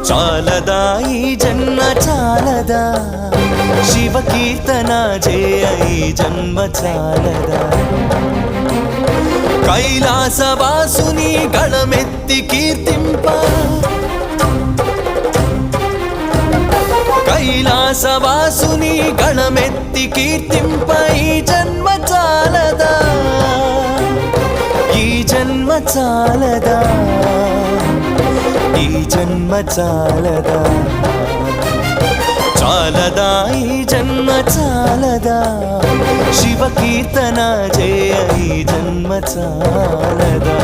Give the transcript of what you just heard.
చాలదా ఈ జన్మ చాలదా శివ కీర్తన చేయ ఈ జన్మ చాలదా కైలాసవాసుని గళమెత్తి కీర్తింప కైలాసవాసుని గళమెత్తి కీర్తింప ఈ జన్మ చాలదా ఈ జన్మ చాలదా ఈ జన్మ చాలదా చాలదా ఈ జన్మ చాలదా శివ కీర్తన చేయ ఈ జన్మ చాలదా